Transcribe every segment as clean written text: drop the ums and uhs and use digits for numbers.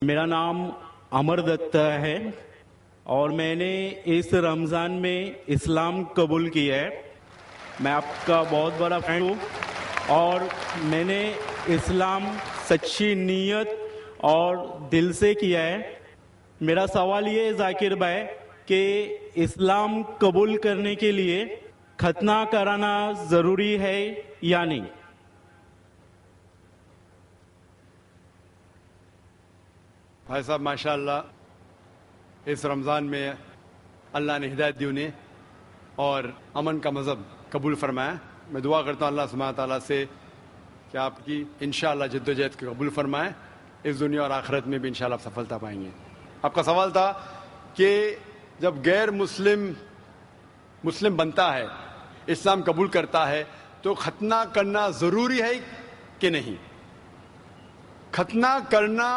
میرا نام امر دتا ہے اور میں نے اس رمضان میں اسلام قبول کیا ہے. میں آپ کا بہت بڑا فین ہوں اور میں نے اسلام سچی نیت اور دل سے کیا ہے. میرا سوال یہ ہے ذاکر بھائی کہ اسلام قبول کرنے کے لیے ختنہ کرانا ضروری ہے یا نہیں؟ بھائی صاحب ماشاء اللہ اس رمضان میں اللہ نے ہدایت دی انہیں اور امن کا مذہب قبول فرمایا. میں دعا کرتا ہوں اللہ سبحانہ تعالیٰ سے کہ آپ کی انشاءاللہ جد و جہد کو قبول فرمائے. اس دنیا اور آخرت میں بھی انشاءاللہ آپ سفلتا پائیں گے. آپ کا سوال تھا کہ جب غیر مسلم بنتا ہے، اسلام قبول کرتا ہے، تو ختنہ کرنا ضروری ہے کہ نہیں؟ ختنہ کرنا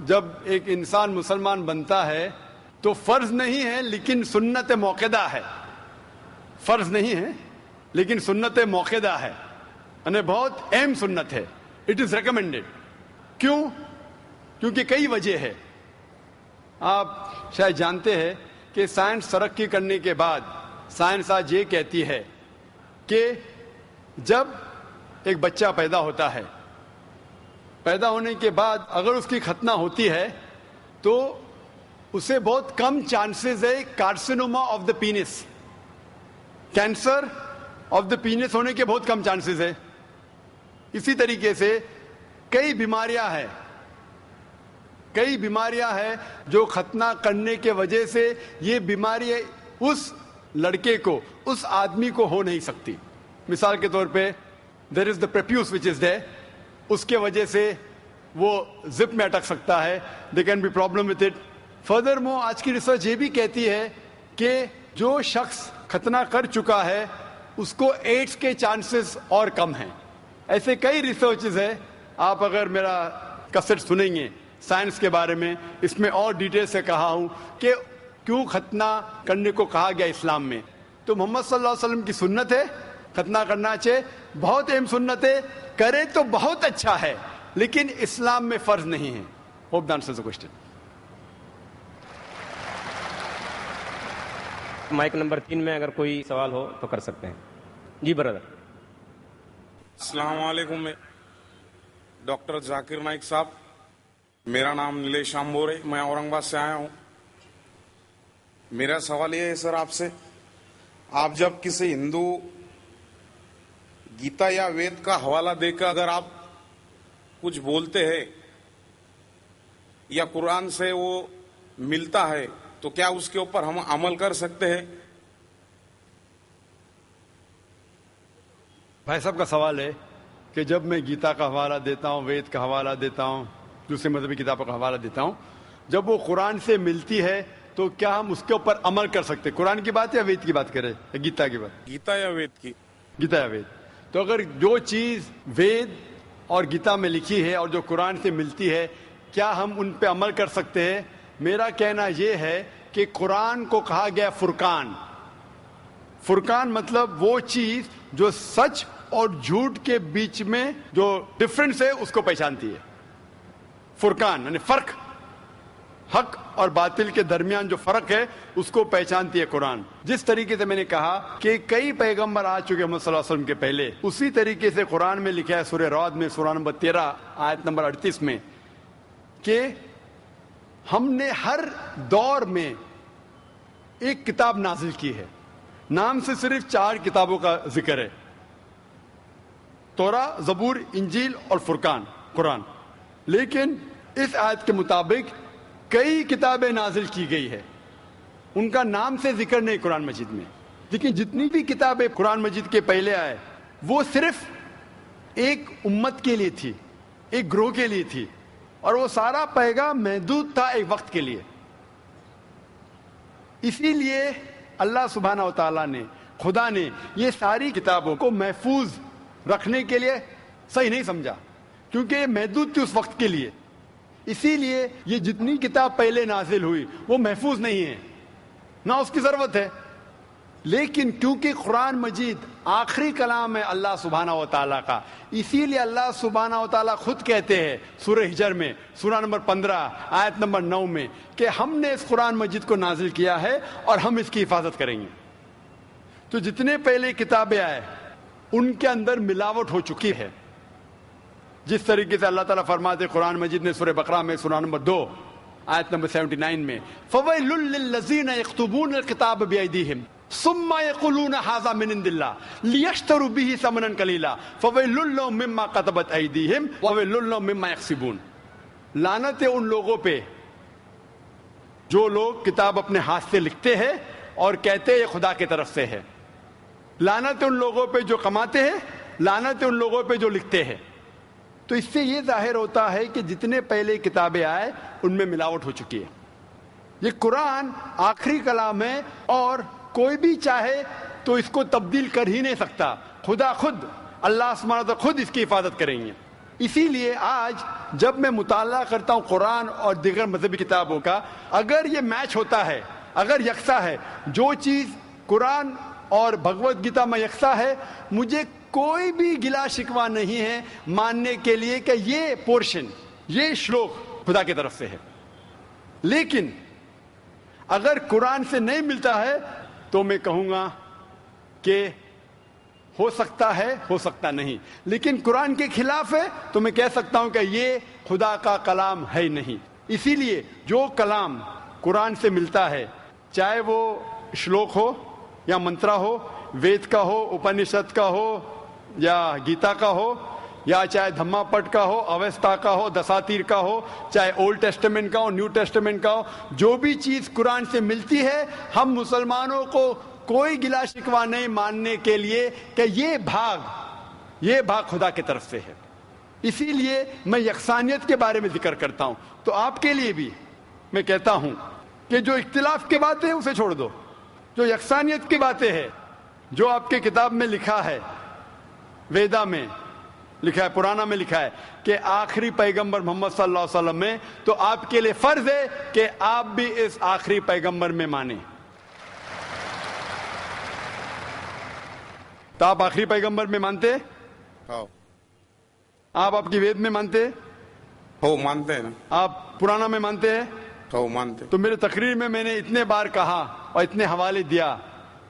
جب ایک انسان مسلمان بنتا ہے تو فرض نہیں ہے لیکن سنت موقدہ ہے. فرض نہیں ہے لیکن سنت موقدہ ہے، یعنی بہت اہم سنت ہے. It is recommended. کیوں؟ کیونکہ کئی وجہ ہے. آپ شاید جانتے ہیں کہ سائنس ترقی کرنے کے بعد سائنس آج یہ کہتی ہے کہ جب ایک بچہ پیدا ہوتا ہے، پیدا ہونے کے بعد اگر اس کی ختنہ ہوتی ہے تو اسے بہت کم چانسز ہے carcinoma of the penis, cancer of the penis ہونے کے بہت کم چانسز ہے. اسی طریقے سے کئی بیماریاں ہیں جو ختنہ کرنے کے وجہ سے یہ بیماری اس لڑکے کو، اس آدمی کو ہو نہیں سکتی. مثال کے طور پہ دیر از دا پریپیوس وچ از دیر، اس کے وجہ سے وہ زپ میں اٹک سکتا ہے. They can be problem with it. Furthermore آج کی ریسرچ یہ بھی کہتی ہے کہ جو شخص ختنہ کر چکا ہے اس کو ایڈز کے چانسز اور کم ہیں. ایسے کئی ریسرچز ہے. آپ اگر میرا کسٹ سنیں گے سائنس کے بارے میں، اس میں اور ڈیٹیل سے کہا ہوں کہ کیوں ختنہ کرنے کو کہا گیا اسلام میں. تو محمد صلی اللہ علیہ وسلم کی سنت ہے، ختنہ کرنا چاہیے، بہت اہم سنت ہے، کرے تو بہت اچھا ہے لیکن اسلام میں فرض نہیں ہے. Hope the answers the question. Mic number 3 میں اگر کوئی سوال ہو تو کر سکتے ہیں. جی برادر. السلام علیکم. ڈاکٹر ذاکر نائک صاحب، میرا نام نیلیش امبور ہے، میں اورنگ آباد سے آیا ہوں. میرا سوال یہ ہے سر آپ سے، آپ جب کسی ہندو گیتا یا وید کا حوالہ دے کر اگر آپ کچھ بولتے ہیں یا قرآن سے وہ ملتا ہے تو کیا اس کے اوپر ہم عمل کر سکتے ہیں؟ بھائی صاحب کا سوال ہے کہ جب میں گیتا کا حوالہ دیتا ہوں، وید کا حوالہ دیتا ہوں، دوسرے مذہبی کتابوں کا حوالہ دیتا ہوں، جب وہ قرآن سے ملتی ہے تو کیا ہم اس کے اوپر عمل کر سکتے ہیں؟ قرآن کی بات یا وید کی بات کریں یا گیتا کی بات؟ گیتا یا وید کی؟ گیتا یا وید. تو اگر جو چیز وید اور گیتا میں لکھی ہے اور جو قرآن سے ملتی ہے، کیا ہم ان پہ عمل کر سکتے ہیں؟ میرا کہنا یہ ہے کہ قرآن کو کہا گیا فرقان. فرقان مطلب وہ چیز جو سچ اور جھوٹ کے بیچ میں جو ڈفرنس ہے اس کو پہچانتی ہے. فرقان یعنی فرق، حق اور باطل کے درمیان جو فرق ہے اس کو پہچانتی ہے قرآن. جس طریقے سے میں نے کہا کہ کئی پیغمبر آ چکے محمد صلی اللہ علیہ وسلم کے پہلے، اسی طریقے سے قرآن میں لکھا ہے سورہ رعد میں سورہ نمبر 13 آیت نمبر 38 میں کہ ہم نے ہر دور میں ایک کتاب نازل کی ہے. نام سے صرف 4 کتابوں کا ذکر ہے، توراہ، زبور، انجیل اور فرقان، قرآن. لیکن اس آیت کے مطابق کئی کتابیں نازل کی گئی ہے، ان کا نام سے ذکر نہیں قرآن مجید میں. لیکن جتنی بھی کتابیں قرآن مجید کے پہلے آئے وہ صرف ایک امت کے لیے تھی، ایک گروہ کے لیے تھی، اور وہ سارا پیغام محدود تھا ایک وقت کے لیے. اسی لیے اللہ سبحانہ و تعالیٰ نے، خدا نے یہ ساری کتابوں کو محفوظ رکھنے کے لیے صحیح نہیں سمجھا، کیونکہ یہ محدود تھی اس وقت کے لیے. اسی لیے یہ جتنی کتاب پہلے نازل ہوئی وہ محفوظ نہیں ہے، نہ اس کی ضرورت ہے. لیکن کیونکہ قرآن مجید آخری کلام ہے اللہ سبحانہ و تعالیٰ کا، اسی لیے اللہ سبحانہ و تعالیٰ خود کہتے ہیں سورہ ہجر میں سورہ نمبر 15 آیت نمبر 9 میں کہ ہم نے اس قرآن مجید کو نازل کیا ہے اور ہم اس کی حفاظت کریں گے۔ تو جتنے پہلے کتابیں آئے ان کے اندر ملاوٹ ہو چکی ہے، جس طریقے سے اللہ تعالیٰ فرماتے قرآن مجید نے سورہ بقرہ میں سورہ نمبر 2 آیت نمبر 79 میں فَوَيْلٌ لِّلَّذِينَ يَكْتُبُونَ الْكِتَابَ بِأَيْدِيهِمْ ثُمَّ يَقُولُونَ هَٰذَا مِنْ عِندِ اللَّهِ لِيَشْتَرُوا بِهِ ثَمَنًا قَلِيلًا فَوَيْلٌ لَّهُم مِّمَّا كَتَبَتْ أَيْدِيهِمْ وَوَيْلٌ لَّهُم مِّمَّا يَكْسِبُونَ۔ لعنت ہے ان لوگوں پہ جو لوگ کتاب اپنے ہاتھ سے لکھتے ہیں اور کہتے ہیں یہ خدا کی طرف سے ہے۔ لعنت ہے ان لوگوں پہ جو کماتے ہیں، لعنت ہے ان لوگوں پہ جو لکھتے ہیں۔ تو اس سے یہ ظاہر ہوتا ہے کہ جتنے پہلے کتابیں آئے ان میں ملاوٹ ہو چکی ہے۔ یہ قرآن آخری کلام ہے اور کوئی بھی چاہے تو اس کو تبدیل کر ہی نہیں سکتا، خدا خود اللہ سبحانہ وتعالیٰ خود اس کی حفاظت کریں گے۔ اسی لیے آج جب میں مطالعہ کرتا ہوں قرآن اور دیگر مذہبی کتابوں کا، اگر یہ میچ ہوتا ہے، اگر یکساں ہے، جو چیز قرآن اور بھگوت گیتا میں یکساں ہے، مجھے کوئی بھی گلا شکوہ نہیں ہے ماننے کے لیے کہ یہ پورشن، یہ شلوک خدا کی طرف سے ہے۔ لیکن اگر قرآن سے نہیں ملتا ہے تو میں کہوں گا کہ ہو سکتا ہے، ہو سکتا نہیں، لیکن قرآن کے خلاف ہے تو میں کہہ سکتا ہوں کہ یہ خدا کا کلام ہے نہیں۔ اسی لیے جو کلام قرآن سے ملتا ہے، چاہے وہ شلوک ہو یا منترا ہو، وید کا ہو، اپنشد کا ہو یا گیتا کا ہو، یا چاہے دھما پٹ کا ہو، اوستا کا ہو، دساتیر کا ہو، چاہے اولڈ ٹیسٹمنٹ کا ہو، نیو ٹیسٹمنٹ کا ہو، جو بھی چیز قرآن سے ملتی ہے، ہم مسلمانوں کو کوئی گلا شکوہ نہیں ماننے کے لیے کہ یہ بھاگ خدا کی طرف سے ہے۔ اسی لیے میں یکسانیت کے بارے میں ذکر کرتا ہوں۔ تو آپ کے لیے بھی میں کہتا ہوں کہ جو اختلاف کی باتیں ہیں اسے چھوڑ دو، جو یکسانیت کی باتیں ہیں، جو آپ کے کتاب میں لکھا ہے، ویدا میں لکھا ہے، پرانا میں لکھا ہے کہ آخری پیغمبر محمد صلی اللہ علیہ وسلم میں، تو آپ کے لیے فرض ہے کہ آپ بھی اس آخری پیغمبر میں مانیں۔ تو آپ آخری پیغمبر میں مانتے؟ آپ کی وید میں مانتے؟ ہو مانتے ہیں نا۔ آپ پرانا میں مانتے ہیں؟ ہو مانتے۔ تو میرے تقریر میں نے اتنے بار کہا اور اتنے حوالے دیا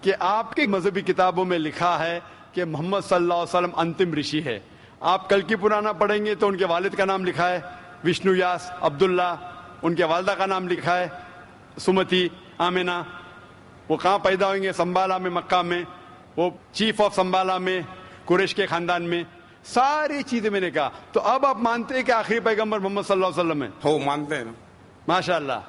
کہ آپ کی مذہبی کتابوں میں لکھا ہے کہ محمد صلی اللہ علیہ وسلم انتم رشی ہے۔ آپ کل کی پرانا پڑھیں گے تو ان کے والد کا نام لکھا ہے وشنو یاس عبداللہ، ان کے والدہ کا نام لکھا ہے سمتی آمینہ۔ وہ کہاں پیدا ہوئیں گے؟ سنبالا میں، مکہ میں، وہ چیف آف سنبالا میں، قریش کے خاندان میں، ساری چیزیں میں نے کہا۔ تو اب آپ مانتے ہیں کہ آخری پیغمبر محمد صلی اللہ علیہ وسلم ہے؟ ہو مانتے ہیں نا۔ ماشاء اللہ۔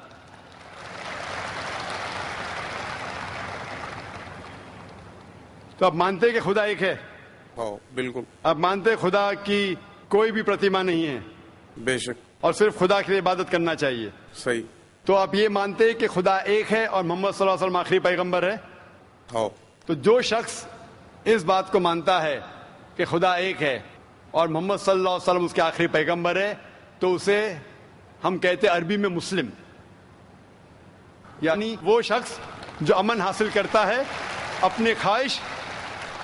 تو آپ مانتے ہیں کہ خدا ایک ہے؟ ہو بالکل۔ آپ مانتے ہیں خدا کی کوئی بھی پرتیما نہیں ہے بے شک۔ اور صرف خدا کی عبادت کرنا چاہیے؟ صحیح۔ تو آپ یہ مانتے ہیں کہ خدا ایک ہے اور محمد صلی اللہ علیہ وسلم آخری پیغمبر ہے؟ ہو۔ تو جو شخص اس بات کو مانتا ہے کہ خدا ایک ہے اور محمد صلی اللہ علیہ وسلم اس کے آخری پیغمبر ہے، تو اسے ہم کہتے ہیں عربی میں مسلم، یعنی وہ شخص جو امن حاصل کرتا ہے اپنی خواہش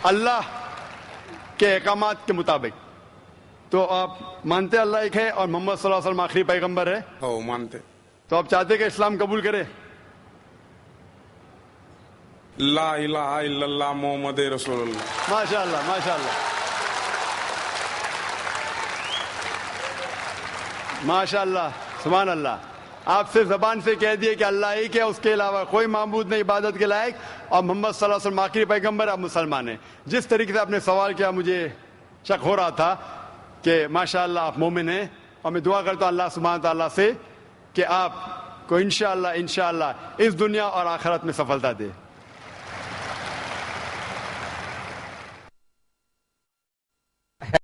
اللہ کے احکامات کے مطابق۔ تو آپ مانتے اللہ ایک ہے اور محمد صلی اللہ علیہ وسلم آخری پیغمبر ہے؟ ہو مانتے۔ تو آپ چاہتے کہ اسلام قبول کرے؟ لا الہ الا اللہ محمد رسول اللہ۔ ماشاء اللہ، ماشاء اللہ، ماشاء اللہ، سبحان اللہ۔ آپ سے زبان سے کہہ دیے کہ اللہ ایک ہے، اس کے علاوہ کوئی معبود نہیں عبادت کے لائق، اور محمد صلی اللہ علیہ وسلم آخری پیغمبر، آپ مسلمان ہیں۔ جس طریقے سے آپ نے سوال کیا مجھے شک ہو رہا تھا کہ ماشاء اللہ آپ مومن ہیں، اور میں دعا کرتا ہوں اللہ سبحانہ تعالیٰ سے کہ آپ کو انشاءاللہ اس دنیا اور آخرت میں سفلتا دے۔